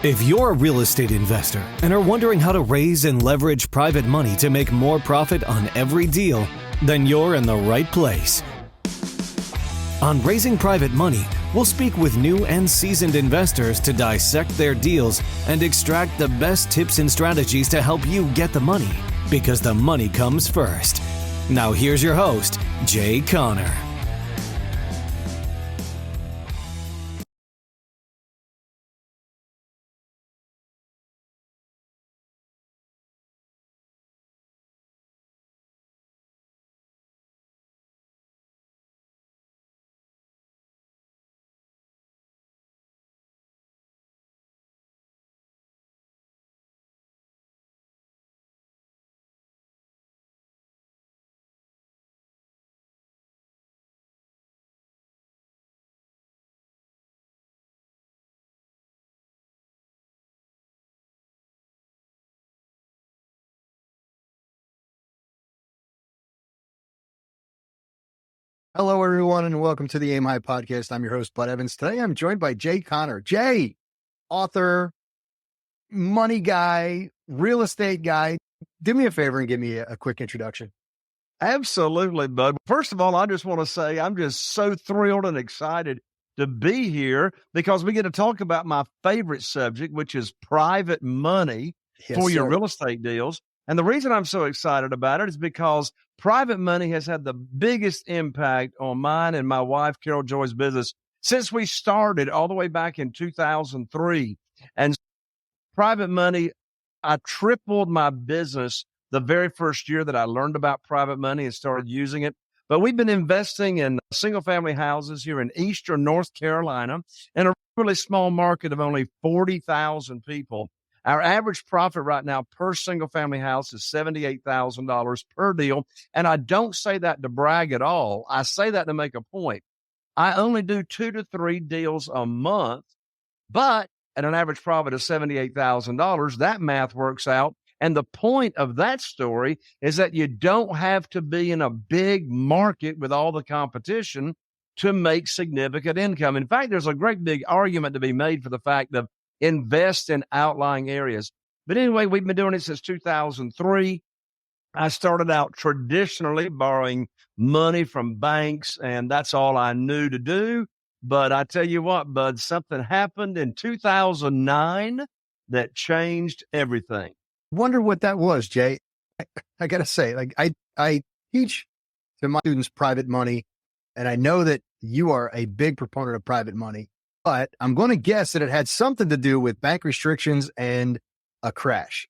If you're a real estate investor and are wondering how to raise and leverage private money to make more profit on every deal, then you're in the right place. On Raising Private Money, we'll speak with new and seasoned investors to dissect their deals and extract the best tips and strategies to help you get the money, because the money comes first. Now here's your host, Jay Conner. Hello, everyone, and welcome to the Aim High podcast. I'm your host, Bud Evans. Today, I'm joined by Jay Conner. Jay, author, money guy, real estate guy. Do me a favor and give me a quick introduction. Absolutely, Bud. First of all, I just want to say I'm just so thrilled and excited to be here because we get to talk about my favorite subject, which is private money for your real estate deals. And the reason I'm so excited about it is because private money has had the biggest impact on mine and my wife, Carol Joy's business since we started all the way back in 2003. And private money, I tripled my business the very first year that I learned about private money and started using it. But we've been investing in single family houses here in Eastern North Carolina in a really small market of only 40,000 people. Our average profit right now per single family house is $78,000 per deal. And I don't say that to brag at all. I say that to make a point. I only do 2 to 3 deals a month, but at an average profit of $78,000, that math works out. And the point of that story is that you don't have to be in a big market with all the competition to make significant income. In fact, there's a great big argument to be made for the fact of invest in outlying areas. But anyway, we've been doing it since 2003. I started out traditionally borrowing money from banks, and that's all I knew to do. But I tell you what, Bud, something happened in 2009 that changed everything. Wonder what that was, Jay. I got to say, I teach to my students private money, and I know that you are a big proponent of private money. But I'm going to guess that it had something to do with bank restrictions and a crash.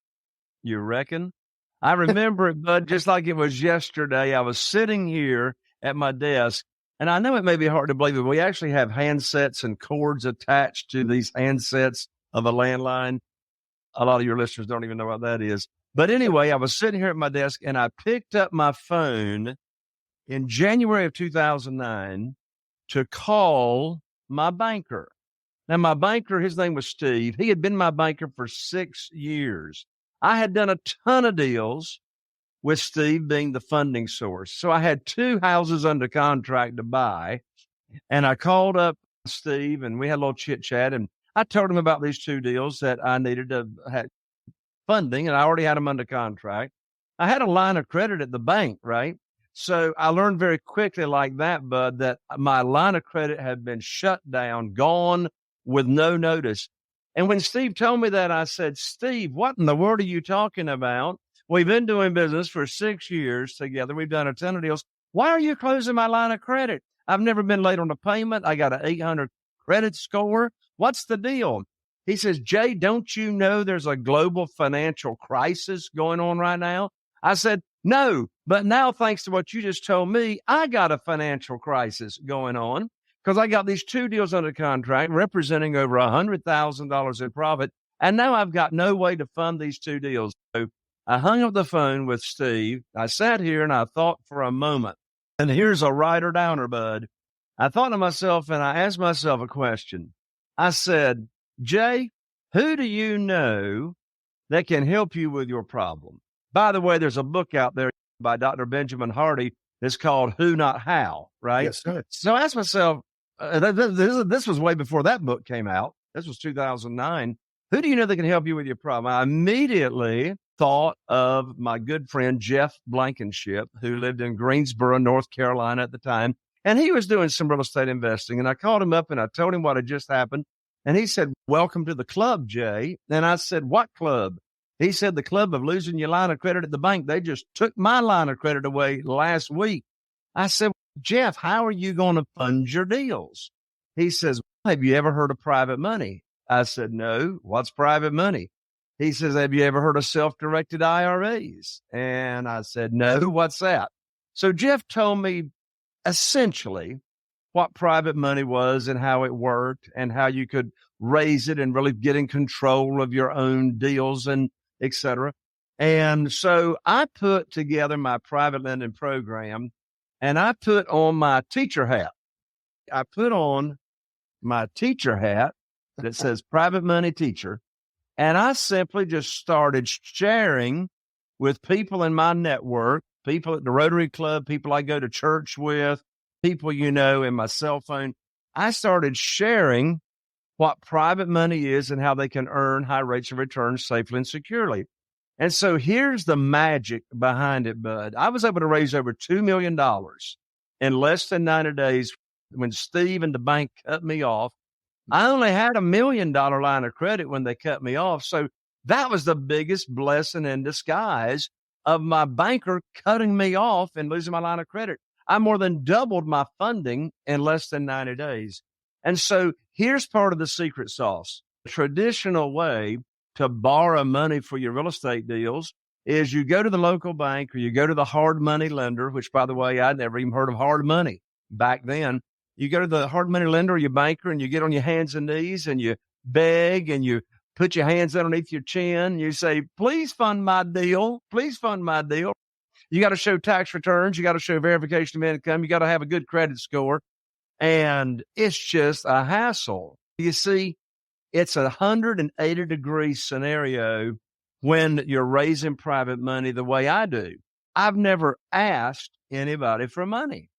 You reckon? I remember it, Bud, just like it was yesterday. I was sitting here at my desk, and I know it may be hard to believe, but we actually have handsets and cords attached to these handsets of a landline. A lot of your listeners don't even know what that is. But anyway, I was sitting here at my desk, and I picked up my phone in January of 2009 to call my banker. Now, my banker, his name was Steve. He had been my banker for 6 years. I had done a ton of deals with Steve being the funding source. So I had 2 houses under contract to buy. And I called up Steve and we had a little chit chat. And I told him about these 2 deals that I needed to have funding, and I already had them under contract. I had a line of credit at the bank, right? So I learned very quickly like that, Bud, that my line of credit had been shut down, gone with no notice. And when Steve told me that, I said, Steve, what in the world are you talking about? We've been doing business for 6 years together. We've done a ton of deals. Why are you closing my line of credit? I've never been late on a payment. I got an 800 credit score. What's the deal? He says, Jay, don't you know there's a global financial crisis going on right now? I said, no, but now thanks to what you just told me, I got a financial crisis going on because I got these 2 deals under contract representing over $100,000 in profit. And now I've got no way to fund these 2 deals. So I hung up the phone with Steve. I sat here and I thought for a moment, and here's a writer downer, Bud. I thought to myself and I asked myself a question. I said, Jay, who do you know that can help you with your problem? By the way, there's a book out there by Dr. Benjamin Hardy that's called Who Not How, right? Yes, sir. So I asked myself, this was way before that book came out. This was 2009. Who do you know that can help you with your problem? I immediately thought of my good friend, Jeff Blankenship, who lived in Greensboro, North Carolina at the time. And he was doing some real estate investing. And I called him up and I told him what had just happened. And he said, "Welcome to the club, Jay." And I said, "What club?" He said, "The club of losing your line of credit at the bank. They just took my line of credit away last week." I said, "Jeff, how are you going to fund your deals?" He says, "Have you ever heard of private money?" I said, "No. What's private money?" He says, "Have you ever heard of self-directed IRAs?" And I said, "No. What's that?" So Jeff told me essentially what private money was and how it worked and how you could raise it and really get in control of your own deals and et cetera. And so I put together my private lending program and I put on my teacher hat. I put on my teacher hat that says private money teacher. And I simply just started sharing with people in my network, people at the Rotary Club, people I go to church with, people, in my cell phone. I started sharing what private money is and how they can earn high rates of return safely and securely. And so here's the magic behind it, Bud. I was able to raise over $2 million in less than 90 days when Steve and the bank cut me off. I only had $1 million line of credit when they cut me off. So that was the biggest blessing in disguise of my banker cutting me off and losing my line of credit. I more than doubled my funding in less than 90 days. And so here's part of the secret sauce. The traditional way to borrow money for your real estate deals is you go to the local bank or you go to the hard money lender, which, by the way, I'd never even heard of hard money back then. You go to the hard money lender or your banker and you get on your hands and knees and you beg and you put your hands underneath your chin. You say, "Please fund my deal. Please fund my deal." You got to show tax returns. You got to show verification of income. You got to have a good credit score. And it's just a hassle. You see, it's a 180-degree scenario when you're raising private money the way I do. I've never asked anybody for money.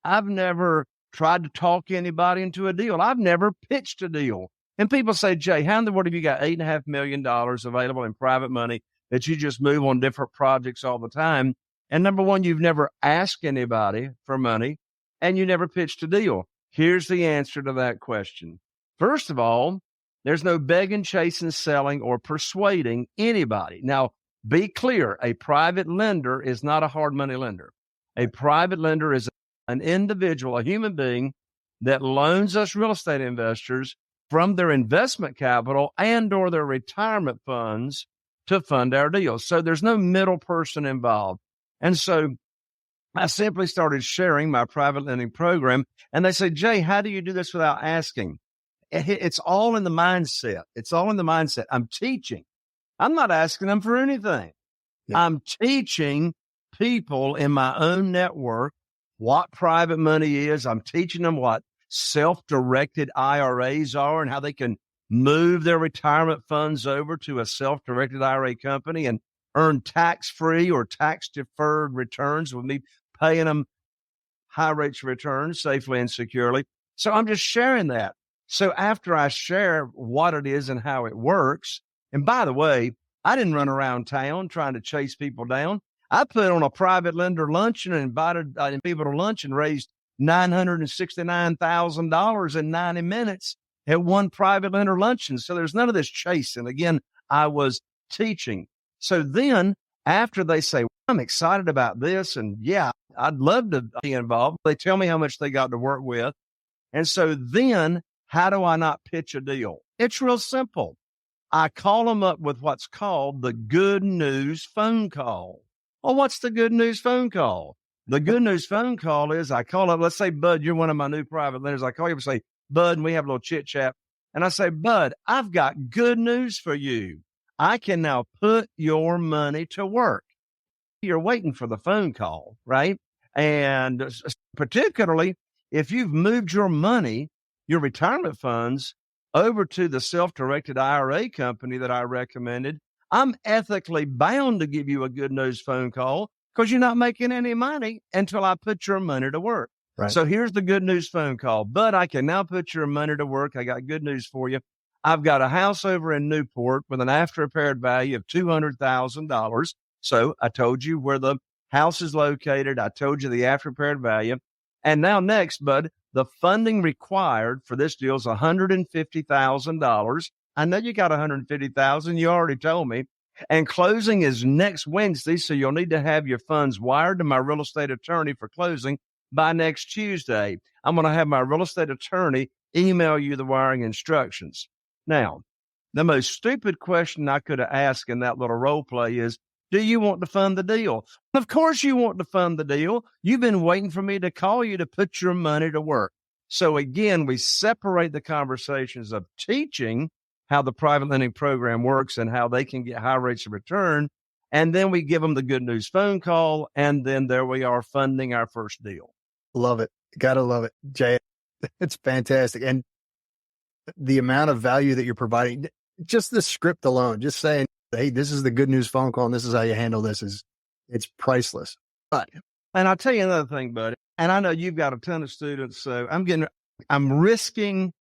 I've never tried to talk anybody into a deal. I've never pitched a deal. And people say, "Jay, how in the world have you got $8.5 million available in private money that you just move on different projects all the time?" And number one, you've never asked anybody for money and you never pitched a deal. Here's the answer to that question. First of all, there's no begging, chasing, selling, or persuading anybody. Now, be clear, a private lender is not a hard money lender. A private lender is an individual, a human being that loans us real estate investors from their investment capital and or their retirement funds to fund our deals. So there's no middle person involved. And so I simply started sharing my private lending program. And they say, "Jay, how do you do this without asking?" It's all in the mindset. It's all in the mindset. I'm teaching. I'm not asking them for anything. Yeah. I'm teaching people in my own network what private money is. I'm teaching them what self-directed IRAs are and how they can move their retirement funds over to a self-directed IRA company and earn tax-free or tax-deferred returns with me paying them high rates of return safely and securely. So I'm just sharing that. So after I share what it is and how it works, and by the way, I didn't run around town trying to chase people down. I put on a private lender luncheon and invited people to lunch and raised $969,000 in 90 minutes at one private lender luncheon. So there's none of this chasing. Again, I was teaching. So then after they say, "I'm excited about this," and yeah, I'd love to be involved, they tell me how much they got to work with. And so then how do I not pitch a deal? It's real simple. I call them up with what's called the good news phone call. Well, what's the good news phone call? The good news phone call is I call up, let's say, "Bud, you're one of my new private lenders." I call you and say, "Bud," and we have a little chit chat. And I say, "Bud, I've got good news for you. I can now put your money to work." You're waiting for the phone call, right? And particularly if you've moved your money, your retirement funds, over to the self-directed IRA company that I recommended, I'm ethically bound to give you a good news phone call because you're not making any money until I put your money to work. Right. So here's the good news phone call. "But I can now put your money to work. I got good news for you. I've got a house over in Newport with an after repaired value of $200,000. So I told you where the house is located. I told you the after repaired value. And now next, bud, the funding required for this deal is $150,000. I know you got $150,000. You already told me. And closing is next Wednesday. So you'll need to have your funds wired to my real estate attorney for closing by next Tuesday. I'm going to have my real estate attorney email you the wiring instructions. Now, the most stupid question I could have asked in that little role play is, do you want to fund the deal? Of course you want to fund the deal. You've been waiting for me to call you to put your money to work. So again, we separate the conversations of teaching how the private lending program works and how they can get high rates of return. And then we give them the good news phone call. And then there we are funding our first deal. Love it. Gotta love it, Jay. It's fantastic. And the amount of value that you're providing, just the script alone, just saying, hey, this is the good news phone call and this is how you handle this, it's priceless. But, and I'll tell you another thing, buddy, and I know you've got a ton of students, so I'm risking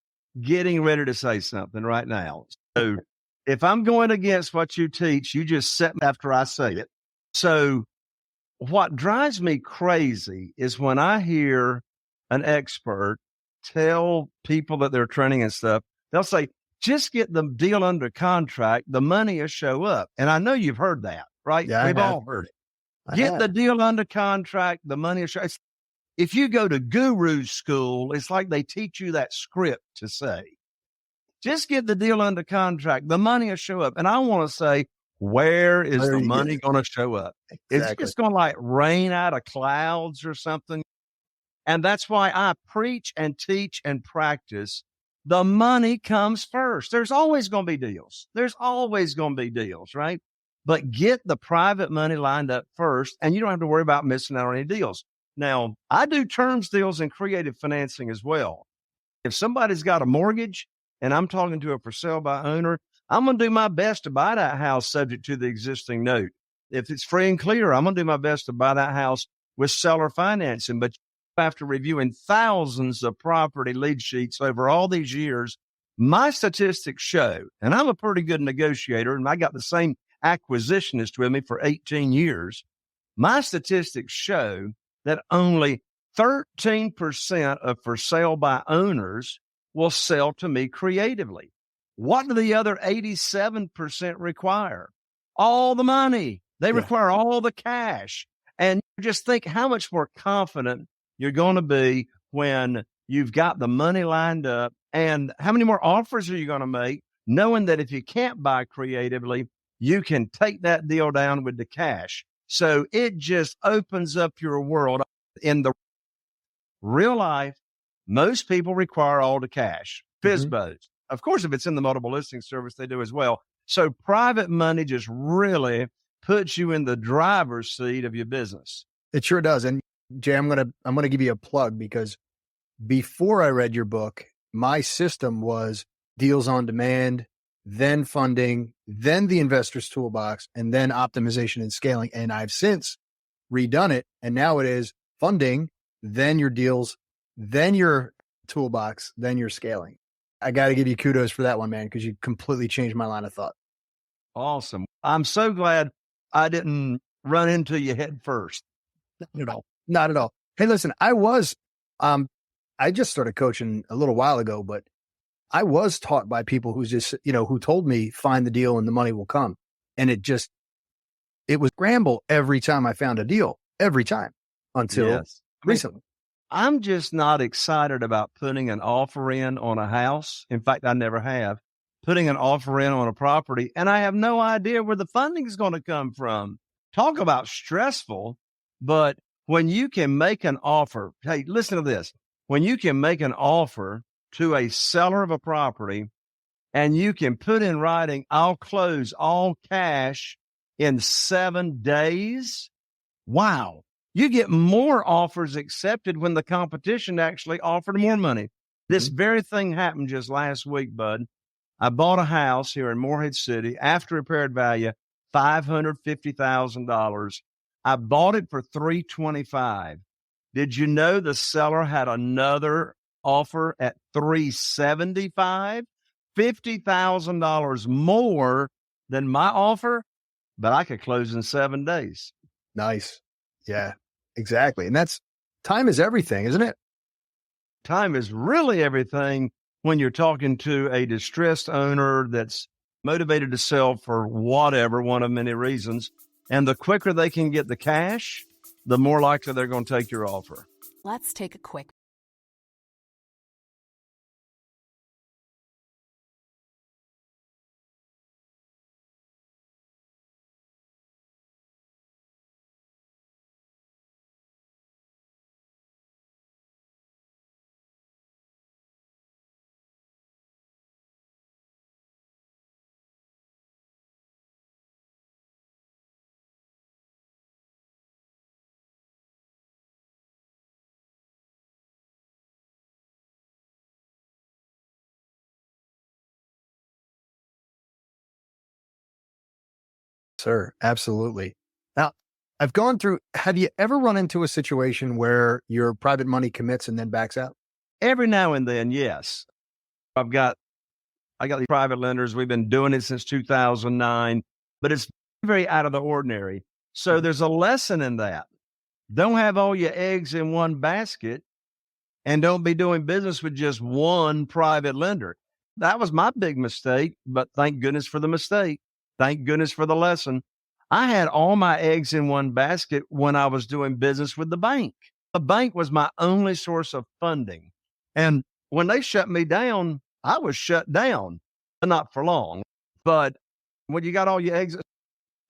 getting ready to say something right now. So if I'm going against what you teach, you just set me after I say it. So what drives me crazy is when I hear an expert tell people that they're training and stuff, they'll say, just get the deal under contract, the money will show up. And I know you've heard that, right? Yeah, We've all heard it. Get the deal under contract, the money will show up. If you go to guru school, it's like they teach you that script to say, just get the deal under contract, the money will show up. And I want to say, where is the money going to show up? Exactly. It's just going to like rain out of clouds or something. And that's why I preach and teach and practice. The money comes first. There's always going to be deals. There's always going to be deals, right? But get the private money lined up first, and you don't have to worry about missing out on any deals. Now, I do terms deals and creative financing as well. If somebody's got a mortgage and I'm talking to a for sale by owner, I'm going to do my best to buy that house subject to the existing note. If it's free and clear, I'm going to do my best to buy that house with seller financing. But after reviewing thousands of property lead sheets over all these years, my statistics show, and I'm a pretty good negotiator, and I got the same acquisitionist with me for 18 years. My statistics show that only 13% of for sale by owners will sell to me creatively. What do the other 87% require? All the money. They require all the cash. And just think how much more confident you're going to be when you've got the money lined up, and how many more offers are you going to make, knowing that if you can't buy creatively, you can take that deal down with the cash. So it just opens up your world. In the real life, most people require all the cash. FSBOs. Of course, if it's in the multiple listing service, they do as well. So private money just really puts you in the driver's seat of your business. It sure does. And Jay, I'm gonna give you a plug, because before I read your book, my system was deals on demand, then funding, then the investor's toolbox, and then optimization and scaling. And I've since redone it, and now it is funding, then your deals, then your toolbox, then your scaling. I got to give you kudos for that one, man, because you completely changed my line of thought. Awesome. I'm so glad I didn't run into you head first. Not at all. Not at all. Hey, listen, I just started coaching a little while ago, but I was taught by people who just, who told me find the deal and the money will come. And it was scramble every time I found a deal, every time until recently. I'm just not excited about putting an offer in on a house. In fact, I never have. Putting an offer in on a property, and I have no idea where the funding is going to come from. Talk about stressful, but when you can make an offer, hey, listen to this. When you can make an offer to a seller of a property and you can put in writing, I'll close all cash in 7 days. Wow. You get more offers accepted when the competition actually offered more money. This very thing happened just last week, bud. I bought a house here in Morehead City, after repaired value, $550,000. I bought it for $325,000. Did you know the seller had another offer at $375,000? $50,000 more than my offer, but I could close in 7 days. Nice. Yeah, exactly. And time is everything, isn't it? Time is really everything when you're talking to a distressed owner that's motivated to sell for whatever, one of many reasons. And the quicker they can get the cash, the more likely they're going to take your offer. Let's take a quick Sir, absolutely. Now, have you ever run into a situation where your private money commits and then backs out? Every now and then, yes. I got these private lenders. We've been doing it since 2009, but it's very out of the ordinary. So there's a lesson in that. Don't have all your eggs in one basket, and don't be doing business with just one private lender. That was my big mistake, but thank goodness for the mistake. Thank goodness for the lesson. I had all my eggs in one basket when I was doing business with the bank. The bank was my only source of funding. And when they shut me down, I was shut down, but not for long. But when you got all your eggs,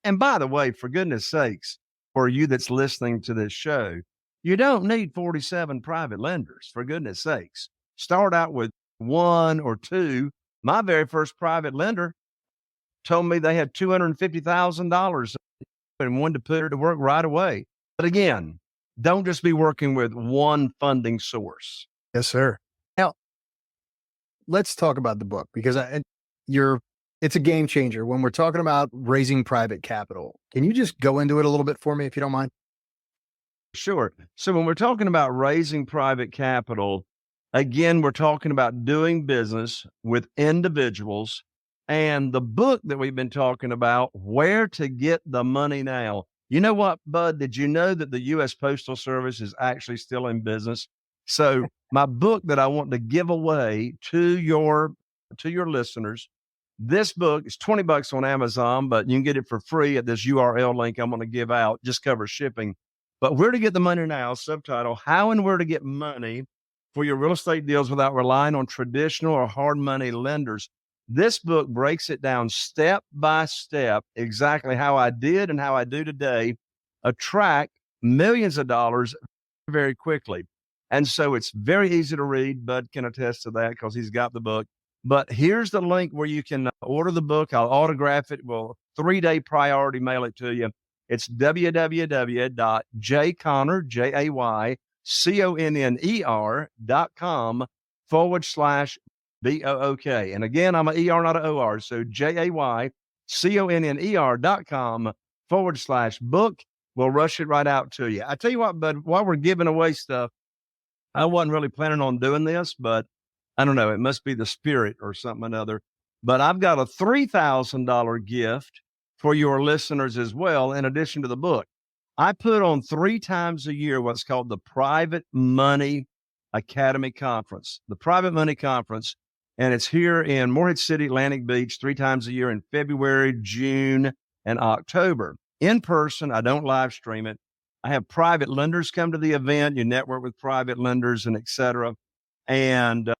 and by the way, for goodness sakes, for you that's listening to this show, you don't need 47 private lenders, for goodness sakes. Start out with one or two. My very first private lender told me they had $250,000 and wanted to put it to work right away. But again, don't just be working with one funding source. Yes, sir. Now, let's talk about the book because it's a game changer when we're talking about raising private capital. Can you just go into it a little bit for me, if you don't mind? Sure. So when we're talking about raising private capital, again, we're talking about doing business with individuals. And the book that we've been talking about, Where to Get the Money Now. You know what, Bud? Did you know that the U.S. Postal Service is actually still in business? So my book that I want to give away to your listeners, this book is $20 on Amazon, but you can get it for free at this URL link I'm going to give out. Just covers shipping. But Where to Get the Money Now, subtitle, How and Where to Get Money for Your Real Estate Deals Without Relying on Traditional or Hard Money Lenders. This book breaks it down step by step, exactly how I did and how I do today, attract millions of dollars very quickly. And so it's very easy to read. Bud can attest to that because he's got the book. But here's the link where you can order the book. I'll autograph it. We'll 3-day priority mail it to you. It's jayconner.com/BOOK. And again, I'm an ER, not an OR. So jayconner.com/book. We'll rush it right out to you. I tell you what, bud, while we're giving away stuff, I wasn't really planning on doing this, but I don't know. It must be the spirit or something or another. But I've got a $3,000 gift for your listeners as well, in addition to the book. I put on 3 times a year what's called the Private Money Academy Conference, the Private Money Conference. And it's here in Morehead City, Atlantic Beach, 3 times a year in February, June, and October. In person, I don't live stream it. I have private lenders come to the event. You network with private lenders and et cetera. And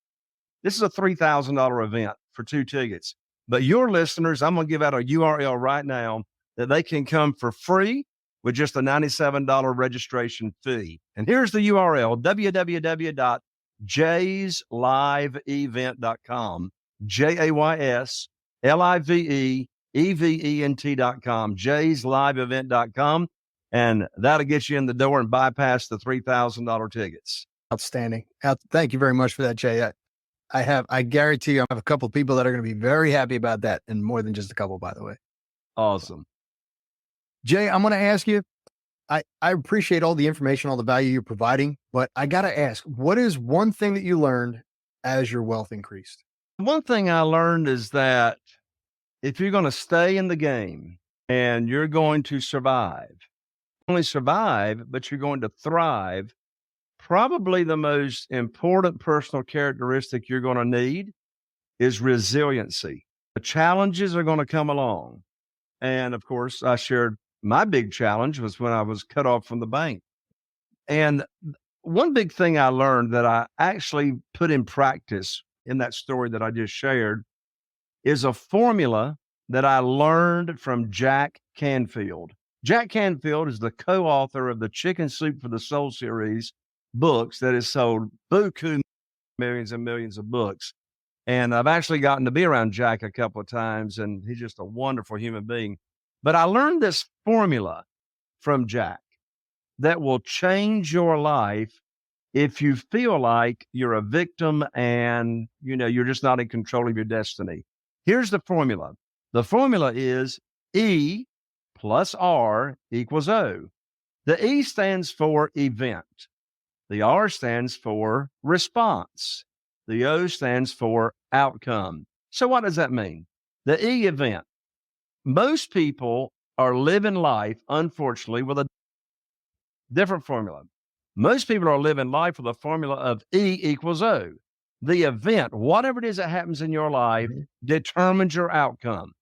this is a $3,000 event for 2 tickets. But your listeners, I'm going to give out a URL right now that they can come for free with just a $97 registration fee. And here's the URL, www.jaysliveevent.com, JAYSLIVEEVENT.com, jaysliveevent.com. And that'll get you in the door and bypass the $3,000 tickets. Outstanding. Thank you very much for that, Jay. I guarantee you I have a couple of people that are going to be very happy about that, and more than just a couple, by the way. Awesome. Jay, I'm going to ask you, I appreciate all the information, all the value you're providing, but I got to ask, what is one thing that you learned as your wealth increased? One thing I learned is that if you're going to stay in the game and you're going to survive, not only survive, but you're going to thrive, probably the most important personal characteristic you're going to need is resiliency. The challenges are going to come along. And of course, I shared my big challenge was when I was cut off from the bank. And one big thing I learned that I actually put in practice in that story that I just shared is a formula that I learned from Jack Canfield. Jack Canfield is the co-author of the Chicken Soup for the Soul series books that has sold buku millions and millions of books. And I've actually gotten to be around Jack a couple of times, and he's just a wonderful human being. But I learned this formula from Jack that will change your life if you feel like you're a victim and, you're just not in control of your destiny. Here's the formula. The formula is E plus R equals O. The E stands for event. The R stands for response. The O stands for outcome. So what does that mean? The E event. Most people are living life, unfortunately, with a different formula. Most people are living life with a formula of E equals O. The event, whatever it is that happens in your life, determines your outcome.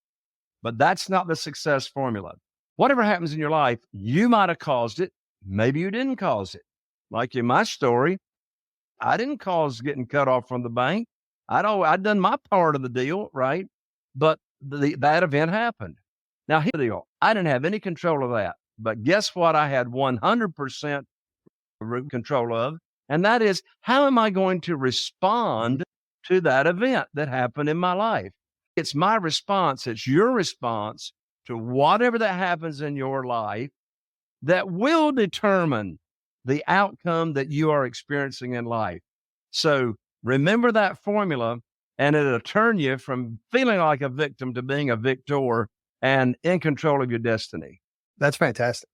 But that's not the success formula. Whatever happens in your life, you might have caused it. Maybe you didn't cause it. Like in my story, I didn't cause getting cut off from the bank. I'd done my part of the deal, right? But that event happened. Now, here's the deal. I didn't have any control of that. But guess what? I had 100% control of, and that is, how am I going to respond to that event that happened in my life? It's my response. It's your response to whatever that happens in your life that will determine the outcome that you are experiencing in life. So remember that formula, and it'll turn you from feeling like a victim to being a victor and in control of your destiny. That's fantastic.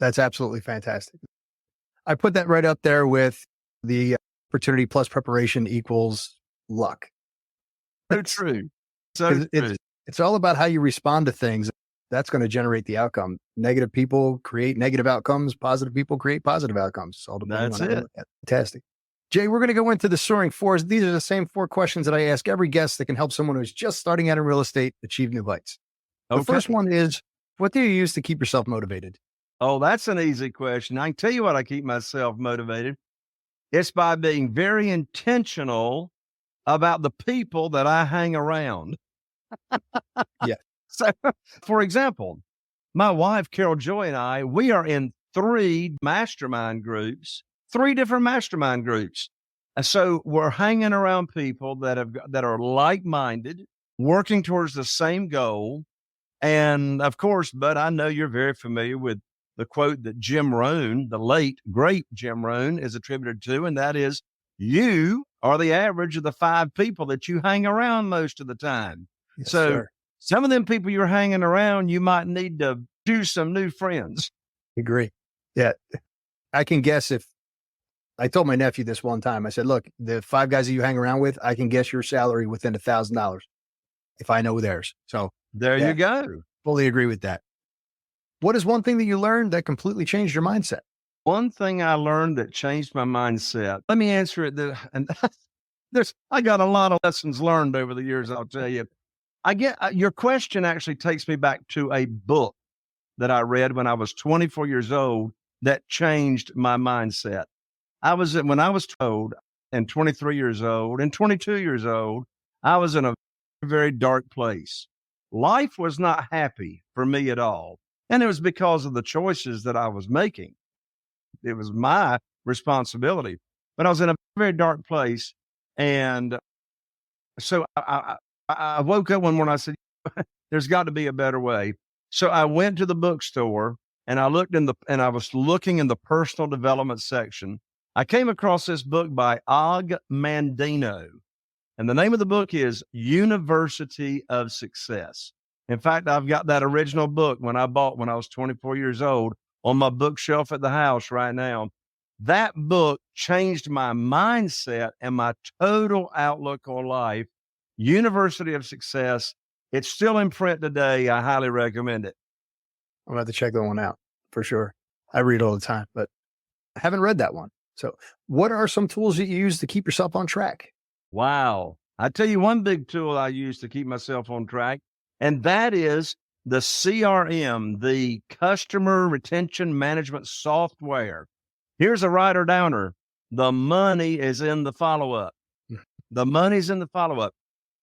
That's absolutely fantastic. I put that right up there with the opportunity plus preparation equals luck. So true. So true. It's all about how you respond to things. That's going to generate the outcome. Negative people create negative outcomes. Positive people create positive outcomes. It's all depending on how it. Fantastic. Jay, we're going to go into the soaring fours. These are the same 4 questions that I ask every guest that can help someone who's just starting out in real estate achieve new heights. The first one is, what do you use to keep yourself motivated? Oh, that's an easy question. I can tell you what I keep myself motivated. It's by being very intentional about the people that I hang around. Yeah. So, for example, my wife, Carol Joy, and I, we are in 3 mastermind groups, 3 different mastermind groups. And so we're hanging around people that are like-minded, working towards the same goal. And of course, Bud, I know you're very familiar with the quote that Jim Rohn, the late, great Jim Rohn, is attributed to, and that is, you are the average of the 5 people that you hang around most of the time. Yes, so sir. Some of them people you're hanging around, you might need to choose some new friends. Agree. Yeah. I can guess if I told my nephew this one time, I said, look, the 5 guys that you hang around with, I can guess your salary within $1,000 if I know theirs. So there you go. Fully agree with that. What is one thing that you learned that completely changed your mindset? One thing I learned that changed my mindset. Let me answer it. I got a lot of lessons learned over the years, I'll tell you. Your question actually takes me back to a book that I read when I was 24 years old that changed my mindset. When I was told, and 23 years old and 22 years old, I was in a very dark place. Life was not happy for me at all. And it was because of the choices that I was making. It was my responsibility, but I was in a very dark place. And so I woke up one morning, I said, there's got to be a better way. So I went to the bookstore and I was looking in the personal development section. I came across this book by Og Mandino, and the name of the book is University of Success. In fact, I've got that original book when I was 24 years old on my bookshelf at the house right now. That book changed my mindset and my total outlook on life. University of Success. It's still in print today. I highly recommend it. I'm going to have to check that one out for sure. I read all the time, but I haven't read that one. So what are some tools that you use to keep yourself on track? Wow. I tell you one big tool I use to keep myself on track, and that is the CRM, the customer retention management software. Here's a writer downer. The money is in the follow-up. The money's in the follow-up.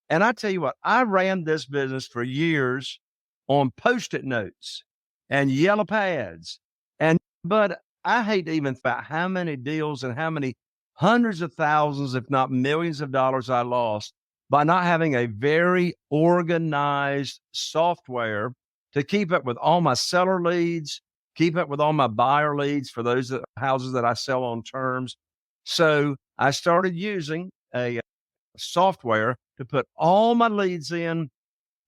And I tell you what, I ran this business for years on Post-it notes and yellow pads. But I hate to even think about how many deals and how many hundreds of thousands, if not millions of dollars I lost by not having a very organized software to keep up with all my seller leads, keep up with all my buyer leads for those houses that I sell on terms. So I started using a software to put all my leads in,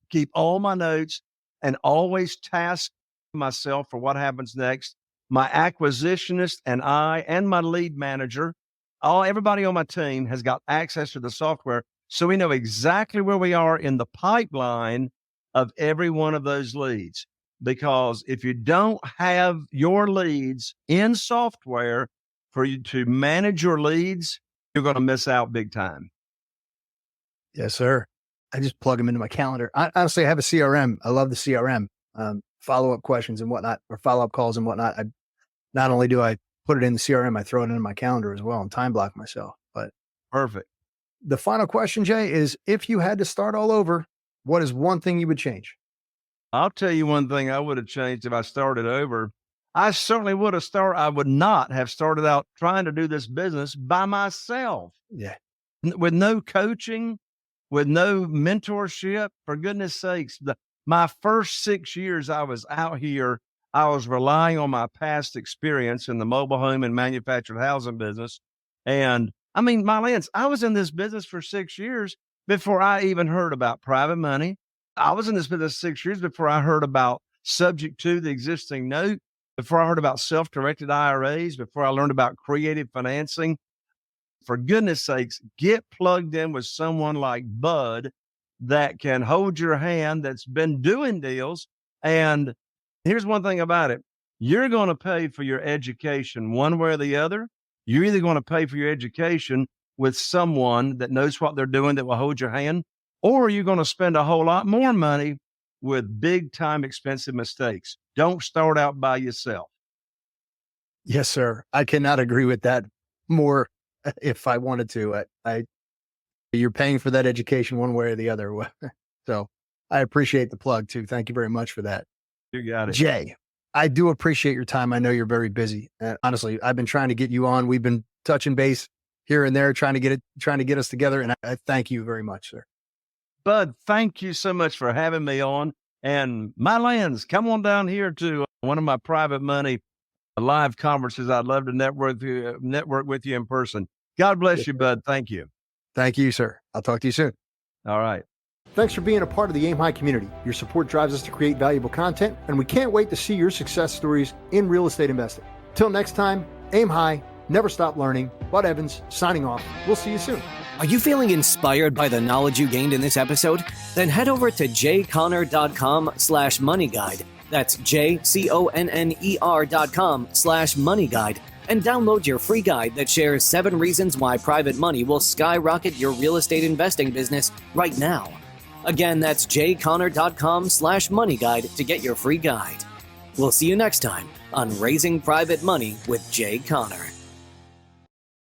keep all my notes, and always task myself for what happens next. My acquisitionist and I and my lead manager, everybody on my team has got access to the software. So we know exactly where we are in the pipeline of every one of those leads. Because if you don't have your leads in software for you to manage your leads, you're going to miss out big time. Yes, sir. I just plug them into my calendar. Honestly, I have a CRM. I love the CRM, follow-up questions and whatnot, or follow-up calls and whatnot. Not only do I put it in the CRM, I throw it into my calendar as well and time block myself. But perfect. The final question, Jay, is if you had to start all over, what is one thing you would change? I'll tell you one thing I would have changed if I started over. I certainly would have I would not have started out trying to do this business by myself. Yeah. With no coaching, with no mentorship. For goodness sakes, my first 6 years I was out here, I was relying on my past experience in the mobile home and manufactured housing business. And I mean, my lands, I was in this business for 6 years before I even heard about private money. I was in this business 6 years before I heard about subject to the existing note, before I heard about self-directed IRAs, before I learned about creative financing. For goodness sakes, get plugged in with someone like Bud that can hold your hand, that's been doing deals. And here's one thing about it. You're going to pay for your education one way or the other. You're either going to pay for your education with someone that knows what they're doing that will hold your hand, or you're going to spend a whole lot more money with big time expensive mistakes. Don't start out by yourself. Yes, sir. I cannot agree with that more if I wanted to. You're paying for that education one way or the other. So I appreciate the plug too. Thank you very much for that. You got it. Jay, I do appreciate your time. I know you're very busy. Honestly, I've been trying to get you on. We've been touching base here and there, trying to get us together. And I thank you very much, sir. Bud, thank you so much for having me on. And my lands, come on down here to one of my private money live conferences. I'd love to network with you in person. God bless you, Bud. Thank you. Thank you, sir. I'll talk to you soon. All right. Thanks for being a part of the Aim High community. Your support drives us to create valuable content, and we can't wait to see your success stories in real estate investing. Till next time, aim high, never stop learning. Bud Evans, signing off. We'll see you soon. Are you feeling inspired by the knowledge you gained in this episode? Then head over to jconner.com/moneyguide. That's jconner.com/moneyguide and download your free guide that shares 7 reasons why private money will skyrocket your real estate investing business right now. Again, that's jconner.com/moneyguide to get your free guide. We'll see you next time on Raising Private Money with Jay Conner.